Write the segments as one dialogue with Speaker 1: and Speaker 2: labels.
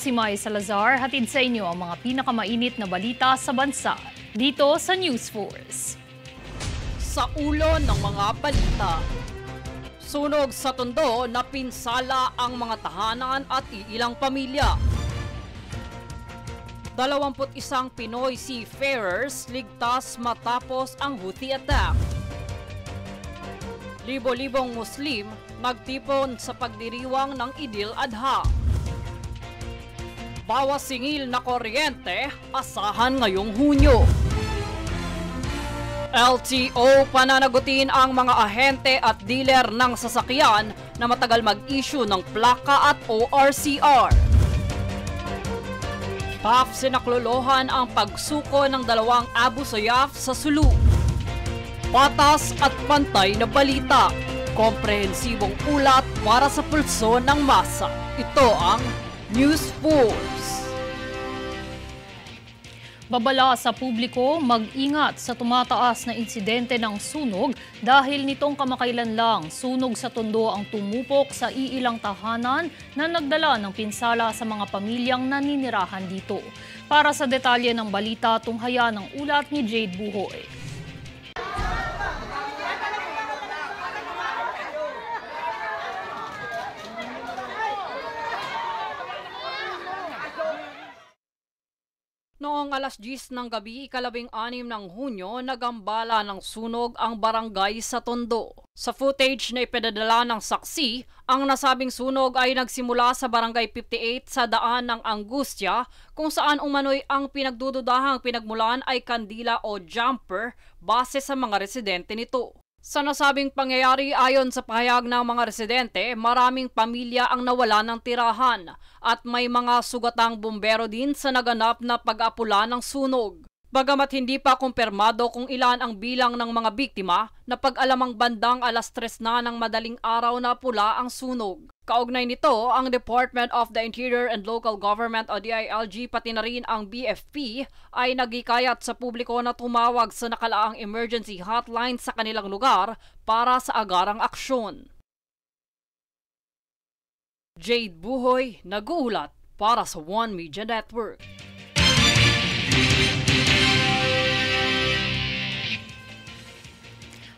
Speaker 1: si Mai Salazar, hatid sa inyo ang mga pinakamainit na balita sa bansa dito sa News Force.
Speaker 2: Sa ulo ng mga balita, sunog sa Tondo na pinsala ang mga tahanan at iilang pamilya. 21 Pinoy seafarers ligtas matapos ang Houthi attack. Libo-libong Muslim nagtipon sa pagdiriwang ng Idil Adha. Bawas singil na kuryente, asahan ngayong Hunyo. LTO pananagutin ang mga ahente at dealer ng sasakyan na matagal mag-issue ng plaka at ORCR. PAF sinaklolohan ang pagsuko ng 2 Abu Sayyaf sa Sulu. Patas at pantay na balita, komprehensibong ulat para sa pulso ng masa. Ito ang News Force.
Speaker 1: Babala sa publiko, mag-ingat sa tumataas na insidente ng sunog dahil nitong kamakailan lang sunog sa Tondo ang tumupok sa iilang tahanan na nagdala ng pinsala sa mga pamilyang naninirahan dito. Para sa detalye ng balita, tunghaya ng ulat ni Jade Buhoy.
Speaker 2: Noong alas 10 ng gabi, 16 ng Hunyo, nagambala ng sunog ang barangay sa Tondo. Sa footage na ipinadala ng saksi, ang nasabing sunog ay nagsimula sa barangay 58 sa daan ng Angustia, kung saan umano'y ang pinagdududahang pinagmulan ay kandila o jumper base sa mga residente nito. Sa nasabing pangyayari, ayon sa pahayag ng mga residente, maraming pamilya ang nawala ng tirahan at may mga sugatang bumbero din sa naganap na pag-apula ng sunog. Bagamat hindi pa kumpirmado kung ilan ang bilang ng mga biktima, napag-alamang bandang alas 3 na ng madaling araw na pula ang sunog. Kaugnay nito, ang Department of the Interior and Local Government o DILG pati na rin ang BFP ay nagikayat sa publiko na tumawag sa nakalaang emergency hotline sa kanilang lugar para sa agarang aksyon. Jade Buhoy, nag-uulat para sa One Media Network.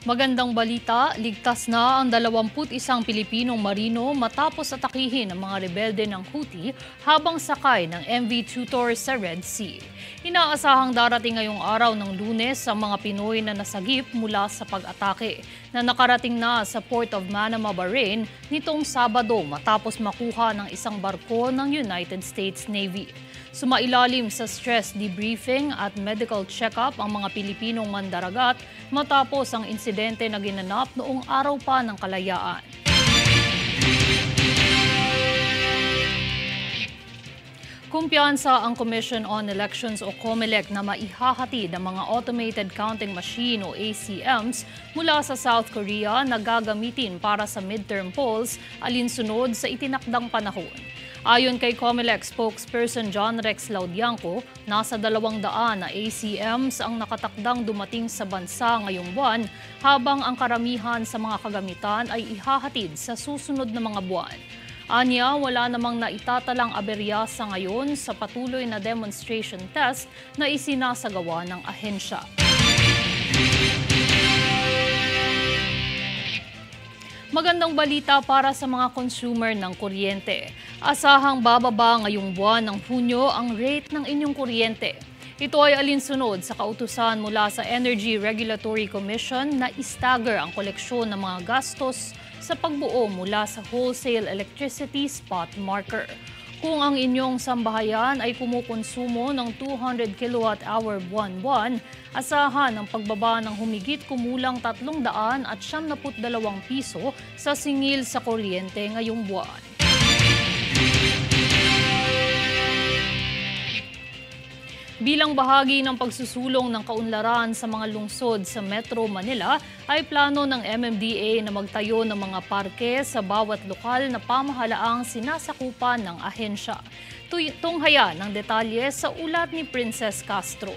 Speaker 1: Magandang balita, ligtas na ang 21 Pilipinong marino matapos atakihin ng mga rebelde ng Houthi habang sakay ng MV Tutor sa Red Sea. Inaasahang darating ngayong araw ng Lunes ang mga Pinoy na nasagip mula sa pag-atake na nakarating na sa Port of Manama, Bahrain nitong Sabado matapos makuha ng isang barko ng United States Navy. Sumailalim sa stress debriefing at medical check-up ang mga Pilipinong mandaragat matapos ang insidente na ginanap noong araw pa ng kalayaan. Kumpiyansa ang Commission on Elections o COMELEC na maihahatid ang mga automated counting machine o ACMs mula sa South Korea na gagamitin para sa midterm polls alinsunod sa itinakdang panahon. Ayon kay COMELEC spokesperson John Rex Laudianco, nasa 200 na ACMs ang nakatakdang dumating sa bansa ngayong buwan habang ang karamihan sa mga kagamitan ay ihahatid sa susunod na mga buwan. Anya, wala namang naitatalang aberya sa ngayon sa patuloy na demonstration test na isinasagawa ng ahensya. Magandang balita para sa mga consumer ng kuryente. Asahang bababa ngayong buwan ng Hunyo ang rate ng inyong kuryente. Ito ay alinsunod sa kautusan mula sa Energy Regulatory Commission na istagger ang koleksyon ng mga gastos sa pagbuo mula sa wholesale electricity spot marker. Kung ang inyong sambahayan ay kumukonsumo ng 200 kWh buwan-buwan, asahan ang pagbaba ng humigit kumulang 372 piso sa singil sa kuryente ngayong buwan. Bilang bahagi ng pagsusulong ng kaunlaran sa mga lungsod sa Metro Manila, ay plano ng MMDA na magtayo ng mga parke sa bawat lokal na pamahalaang sinasakupan ng ahensya. Tunghaya ng detalye sa ulat ni Princess Castro.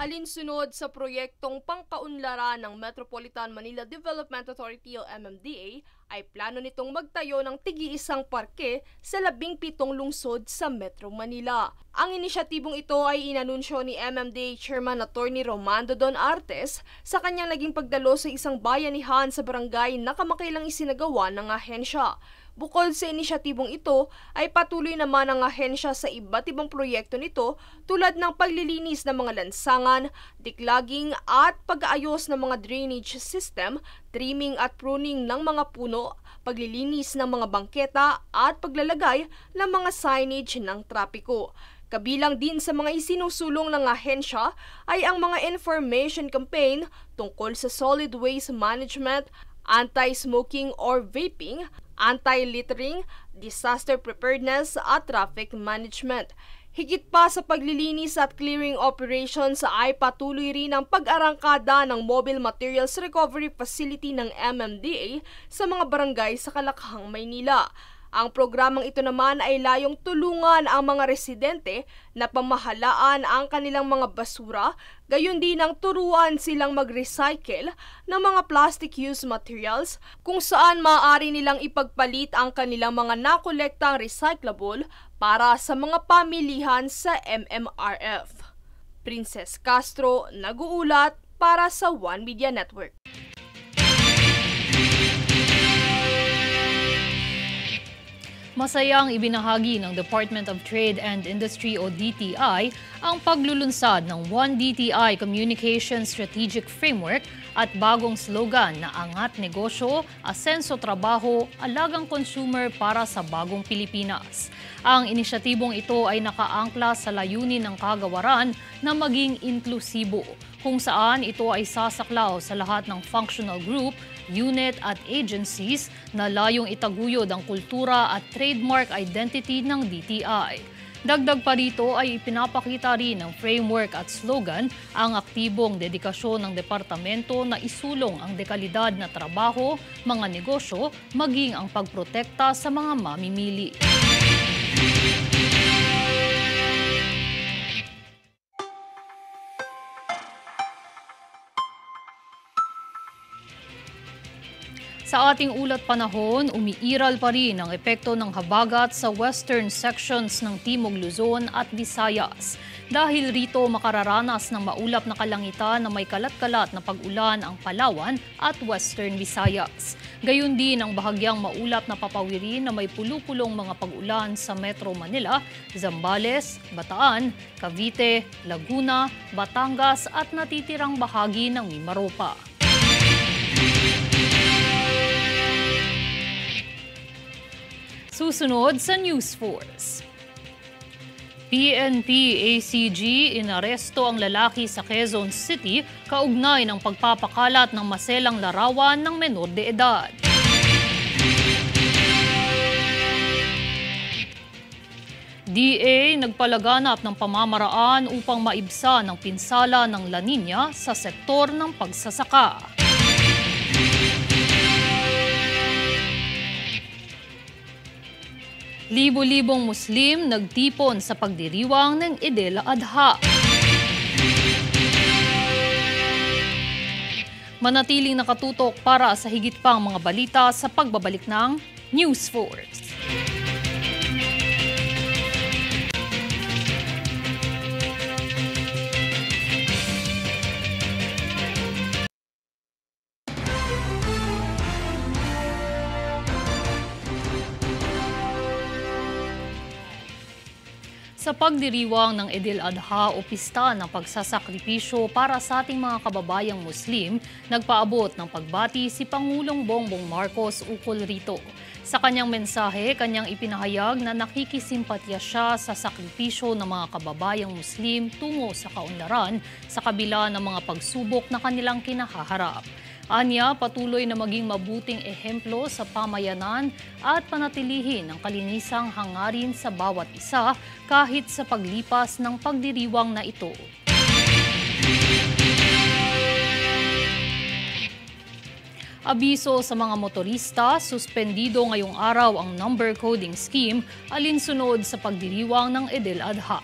Speaker 3: Alinsunod sa proyektong pangkaunlaran ng Metropolitan Manila Development Authority o MMDA, ay plano nitong magtayo ng tig-iisang parke sa 17 lungsod sa Metro Manila. Ang inisyatibong ito ay inanunsyo ni MMDA Chairman Attorney Romando Don Artes sa kanyang naging pagdalo sa isang bayanihan sa barangay na kamakailang isinagawa ng ahensya. Bukod sa inisyatibong ito, ay patuloy naman ang ahensya sa iba't ibang proyekto nito tulad ng paglilinis ng mga lansangan, declogging at pag-aayos ng mga drainage system, trimming at pruning ng mga puno, paglilinis ng mga bangketa at paglalagay ng mga signage ng trapiko. Kabilang din sa mga isinusulong ng ahensya ay ang mga information campaign tungkol sa solid waste management, anti-smoking or vaping, anti-littering, disaster preparedness at traffic management. Higit pa sa paglilinis at clearing operations ay patuloy rin ang pag-arangkada ng Mobile Materials Recovery Facility ng MMDA sa mga barangay sa Kalakhang, Maynila. Ang programang ito naman ay layong tulungan ang mga residente na pamahalaan ang kanilang mga basura, gayon din ang turuan silang mag-recycle ng mga plastic use materials kung saan maaari nilang ipagpalit ang kanilang mga nakolektang recyclable para sa mga pamilihan sa MMRF. Princess Castro, nag-uulat para sa One Media Network.
Speaker 1: Masayang ibinahagi ng Department of Trade and Industry o DTI ang paglulunsad ng One DTI Communication Strategic Framework at bagong slogan na Angat Negosyo, Asenso Trabaho, Alagang Consumer para sa Bagong Pilipinas. Ang inisyatibong ito ay nakaangkla sa layunin ng kagawaran na maging inklusibo, kung saan ito ay sasaklaw sa lahat ng functional group, unit at agencies na layong itaguyod ang kultura at trademark identity ng DTI. Dagdag pa rito ay ipinapakita rin ng framework at slogan ang aktibong dedikasyon ng departamento na isulong ang dekalidad na trabaho, mga negosyo, maging ang pagprotekta sa mga mamimili. Sa ating ulat panahon, umiiral pa rin ang epekto ng habagat sa western sections ng Timog Luzon at Visayas. Dahil rito makararanas ng maulap na kalangitan na may kalat-kalat na pag-ulan ang Palawan at western Visayas. Gayun din ang bahagyang maulap na papawirin na may pulupulong mga pag-ulan sa Metro Manila, Zambales, Bataan, Cavite, Laguna, Batangas at natitirang bahagi ng Mimaropa. Susunod sa News Force. PNP-ACG inaresto ang lalaki sa Quezon City kaugnay ng pagpapakalat ng maselang larawan ng menor de edad. DA nagpalaganap ng pamamaraan upang maibsan ang pinsala ng La Nina sa sektor ng pagsasaka. Libo-libong Muslim nagtipon sa pagdiriwang ng Eid al-Adha. Manatiling nakatutok para sa higit pang mga balita sa pagbabalik ng News Force. Sa pagdiriwang ng Eid al-Adha o pista ng pagsasakripisyo para sa ating mga kababayang Muslim, nagpaabot ng pagbati si Pangulong Bongbong Marcos ukol rito. Sa kanyang mensahe, kanyang ipinahayag na nakikisimpatya siya sa sakripisyo ng mga kababayang Muslim tungo sa kaunlaran sa kabila ng mga pagsubok na kanilang kinahaharap. Anya, patuloy na maging mabuting ehemplo sa pamayanan at panatilihin ang kalinisang hangarin sa bawat isa kahit sa paglipas ng pagdiriwang na ito. Abiso sa mga motorista, suspendido ngayong araw ang number coding scheme alinsunod sa pagdiriwang ng Eid al-Adha.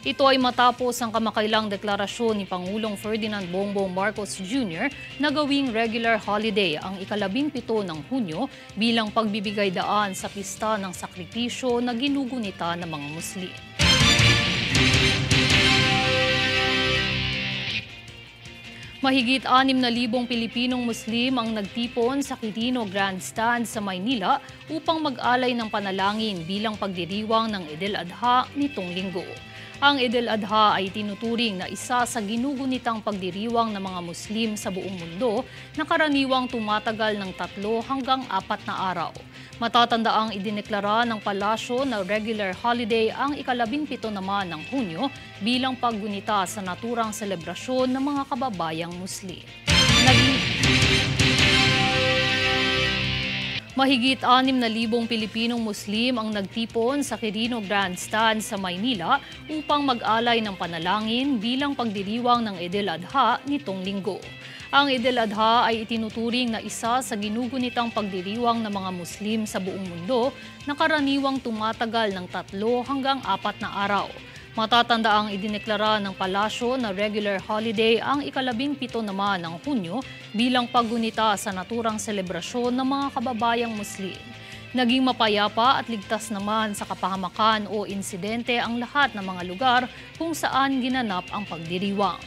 Speaker 1: Ito ay matapos ang kamakailang deklarasyon ni Pangulong Ferdinand Bongbong Marcos Jr. na gawing regular holiday ang ika-17 ng Hunyo bilang pagbibigay daan sa pista ng sakripisyo na ginugunita ng mga Muslim. Mahigit 6,000 Pilipinong Muslim ang nagtipon sa Quirino Grandstand sa Maynila upang mag-alay ng panalangin bilang pagdiriwang ng Eid al-Adha nitong linggo. Ang Eid al-Adha ay tinuturing na isa sa ginugunitang pagdiriwang ng mga Muslim sa buong mundo na karaniwang tumatagal ng 3 hanggang 4 na araw. Matatandaang idineklara ng palasyo na regular holiday ang ika-17 naman ng Hunyo bilang paggunita sa naturang selebrasyon ng mga kababayang Muslim. Mahigit 6,000 Pilipinong Muslim ang nagtipon sa Quirino Grandstand sa Maynila upang mag-alay ng panalangin bilang pagdiriwang ng Eid al-Adha nitong linggo. Ang Eid al-Adha ay itinuturing na isa sa ginugunitang pagdiriwang ng mga Muslim sa buong mundo na karaniwang tumatagal ng 3 hanggang 4 na araw. Matatandaang idineklara ng palasyo na regular holiday ang ika-17 naman ng Hunyo bilang paggunita sa naturang selebrasyon ng mga kababayang Muslim. Naging mapayapa at ligtas naman sa kapahamakan o insidente ang lahat ng mga lugar kung saan ginanap ang pagdiriwang.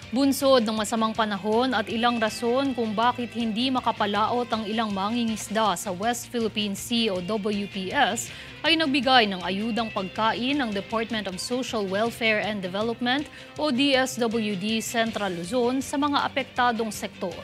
Speaker 1: Bunsod ng masamang panahon at ilang rason kung bakit hindi makapalaot ang ilang mangingisda sa West Philippine Sea o WPS ay nagbigay ng ayudang pagkain ng Department of Social Welfare and Development o DSWD Central Luzon sa mga apektadong sektor.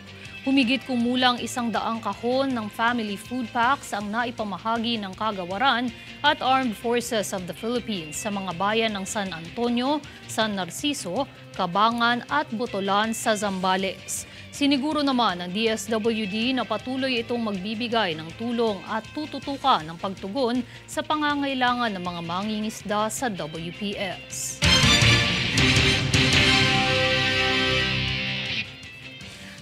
Speaker 1: Humigit kumulang 100 kahon ng family food packs ang naipamahagi ng Kagawaran at Armed Forces of the Philippines sa mga bayan ng San Antonio, San Narciso, Cabangan at Botolan sa Zambales. Siniguro naman ng DSWD na patuloy itong magbibigay ng tulong at tututukan ng pagtugon sa pangangailangan ng mga mangingisda sa WPS.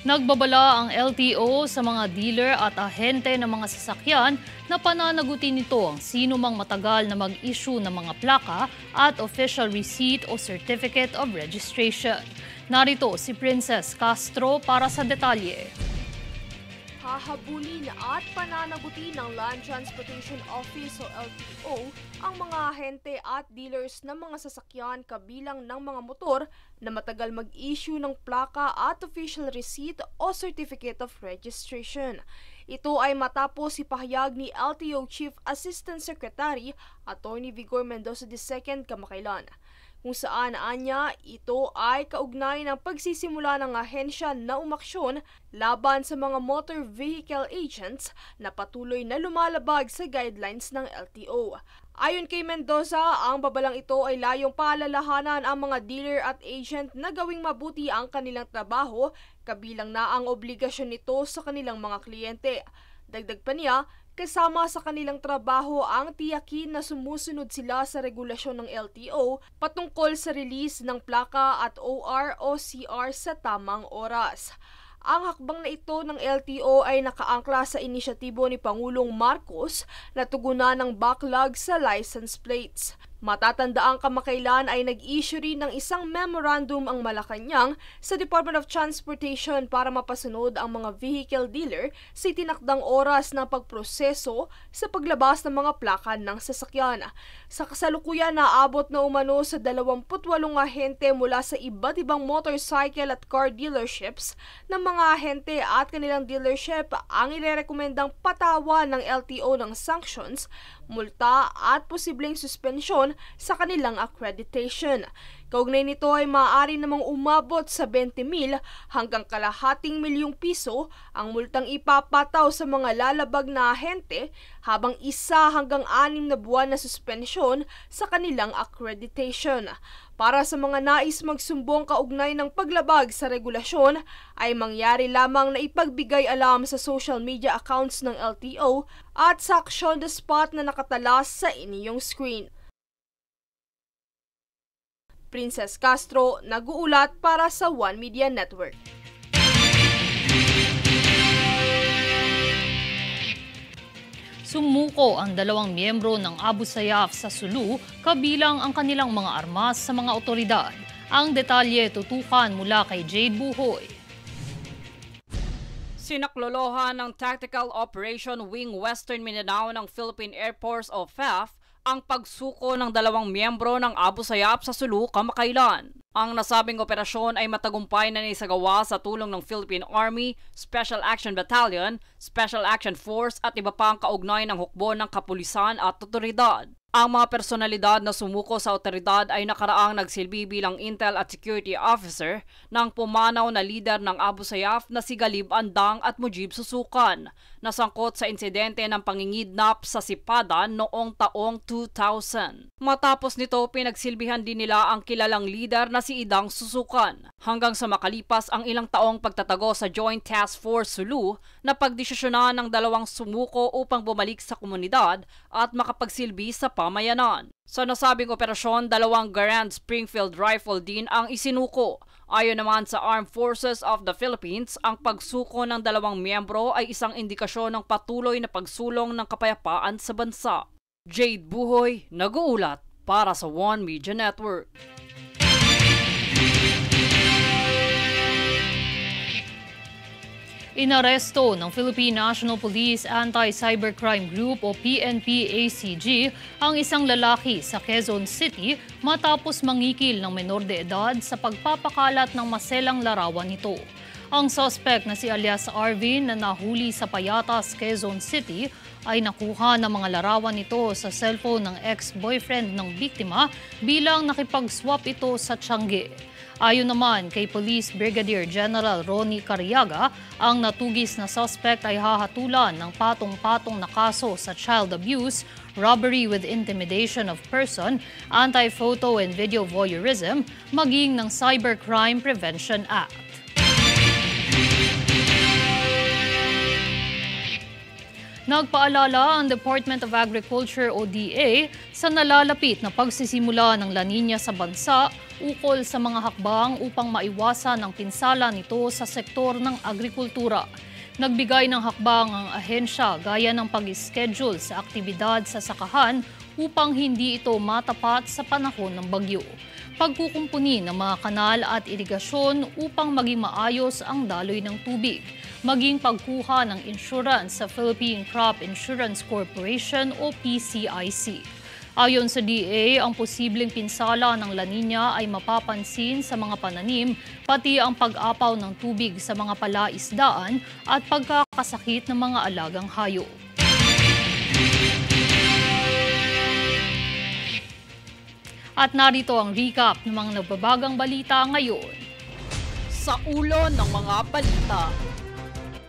Speaker 1: Nagbabala ang LTO sa mga dealer at ahente ng mga sasakyan na pananagutin nito ang sino mang matagal na mag-issue ng mga plaka at official receipt o certificate of registration. Narito si Princess Castro para sa detalye.
Speaker 3: Hahabulin at pananagutin ng Land Transportation Office o LTO ang mga ahente at dealers ng mga sasakyan kabilang ng mga motor na matagal mag-issue ng plaka at official receipt o certificate of registration. Ito ay matapos ipahayag ni LTO Chief Assistant Secretary Atty. Vigor Mendoza II kamakailan, kung saan anya ito ay kaugnay ng pagsisimula ng ahensya na umaksyon laban sa mga motor vehicle agents na patuloy na lumalabag sa guidelines ng LTO. Ayon kay Mendoza, ang babalang ito ay layong paalalahanan ang mga dealer at agent na gawing mabuti ang kanilang trabaho, kabilang na ang obligasyon nito sa kanilang mga kliyente. Dagdag pa niya, kasama sa kanilang trabaho ang tiyakin na sumusunod sila sa regulasyon ng LTO patungkol sa release ng plaka at OR o CR sa tamang oras. Ang hakbang na ito ng LTO ay nakaangkla sa inisyatibo ni Pangulong Marcos na tugunan ng backlog sa license plates. Matatandaang kamakailan ay nag-issue rin ng isang memorandum ang Malacanang sa Department of Transportation para mapasunod ang mga vehicle dealer sa itinakdang oras ng pagproseso sa paglabas ng mga plaka ng sasakyan. Sa kasalukuyan, naabot na umano sa 28 ahente mula sa iba't ibang motorcycle at car dealerships ng mga ahente at kanilang dealership ang irerekomendang patawan ng LTO ng sanctions, multa at posibleng suspensyon sa kanilang accreditation. Kaugnay nito ay maaari namang umabot sa 20,000 hanggang kalahating milyong piso ang multang ipapataw sa mga lalabag na ahente habang 1 hanggang 6 na buwan na suspensyon sa kanilang accreditation. Para sa mga nais magsumbong kaugnay ng paglabag sa regulasyon ay mangyari lamang na ipagbigay alam sa social media accounts ng LTO at sa action the spot na nakatalas sa inyong screen. Princess Castro, nag-uulat para sa One Media Network.
Speaker 1: Sumuko ang 2 miyembro ng Abu Sayyaf sa Sulu kabilang ang kanilang mga armas sa mga otoridad. Ang detalye tutukan mula kay Jade Buhoy.
Speaker 2: Sinaklolohan ng Tactical Operation Wing Western Mindanao ng Philippine Air Force o FAF ang pagsuko ng 2 miyembro ng Abu Sayyaf sa Sulu kamakailan. Ang nasabing operasyon ay matagumpay na naisagawa sa tulong ng Philippine Army, Special Action Battalion, Special Action Force at iba pang kaugnay ng hukbo ng kapulisan at otoridad. Ang mga personalidad na sumuko sa otoridad ay nakaraang nagsilbi bilang Intel at Security Officer ng pumanaw na lider ng Abu Sayyaf na si Galib Andang at Mujib Susukan, nasangkot sa insidente ng pangingidnap sa Sipadan noong taong 2000. Matapos nito, pinagsilbihan din nila ang kilalang lider na si Idang Susukan, hanggang sa makalipas ang ilang taong pagtatago sa Joint Task Force Sulu na pagdesisyonan ng 2 sumuko upang bumalik sa komunidad at makapagsilbi sa pamayanan. Sa nasabing operasyon, 2 Garand Springfield rifle din ang isinuko. Ayon naman sa Armed Forces of the Philippines, ang pagsuko ng 2 miyembro ay isang indikasyon ng patuloy na pagsulong ng kapayapaan sa bansa. Jade Buhoy, nag-uulat para sa One Media Network.
Speaker 1: Inaresto ng Philippine National Police Anti-Cybercrime Group o PNP-ACG ang isang lalaki sa Quezon City matapos mangikil ng menor de edad sa pagpapakalat ng maselang larawan nito. Ang suspect na si alias Arvin na nahuli sa Payatas, Quezon City ay nakuha ng mga larawan nito sa cellphone ng ex-boyfriend ng biktima bilang nakipag-swap ito sa Tiangge. Ayon naman kay Police Brigadier General Ronnie Cariaga, ang natugis na suspect ay hahatulan ng patong-patong na kaso sa child abuse, robbery with intimidation of person, anti-photo and video voyeurism, maging ng Cybercrime Prevention Act. Nagpaalala ang Department of Agriculture o DA sa nalalapit na pagsisimula ng La Nina sa bansa ukol sa mga hakbang upang maiwasan ang pinsala nito sa sektor ng agrikultura. Nagbigay ng hakbang ang ahensya gaya ng pag-schedule sa aktibidad sa sakahan upang hindi ito matapat sa panahon ng bagyo. Pagkukumpuni ng mga kanal at irigasyon upang maging maayos ang daloy ng tubig, maging pagkuha ng insurance sa Philippine Crop Insurance Corporation o PCIC. Ayon sa DA, ang posibleng pinsala ng La Nina ay mapapansin sa mga pananim, pati ang pag-apaw ng tubig sa mga palaisdaan at pagkakasakit ng mga alagang hayop. At narito ang recap ng mga nababagang balita ngayon.
Speaker 2: Sa ulo ng mga balita.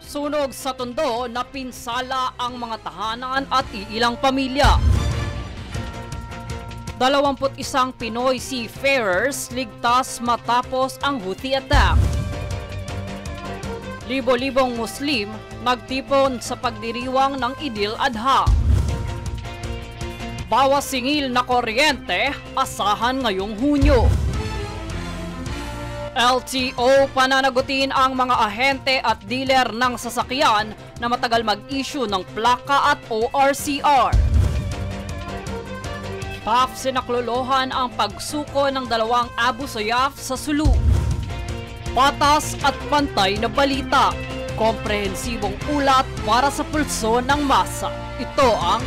Speaker 2: Sunog sa Tondo na pinsala ang mga tahanan at iilang pamilya. 21 Pinoy seafarers ligtas matapos ang Houthi attack. Libo-libong Muslim nagtipon sa pagdiriwang ng Idil Adha. Bawas singil na kuryente, asahan ngayong Hunyo. LTO pananagutin ang mga ahente at dealer ng sasakyan na matagal mag-issue ng plaka at ORCR. PAF sinaklolohan ang pagsuko ng 2 Abu Sayyaf sa Sulu. Patas at pantay na balita. Komprehensibong ulat para sa pulso ng masa. Ito ang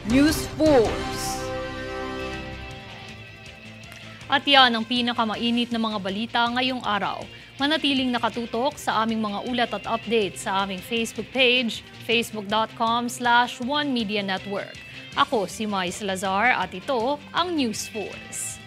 Speaker 2: News Force.
Speaker 1: At yan ang pinakamainit na mga balita ngayong araw. Manatiling nakatutok sa aming mga ulat at updates sa aming Facebook page, facebook.com/OneMediaNetwork. Ako si Mai Salazar at ito ang News Force.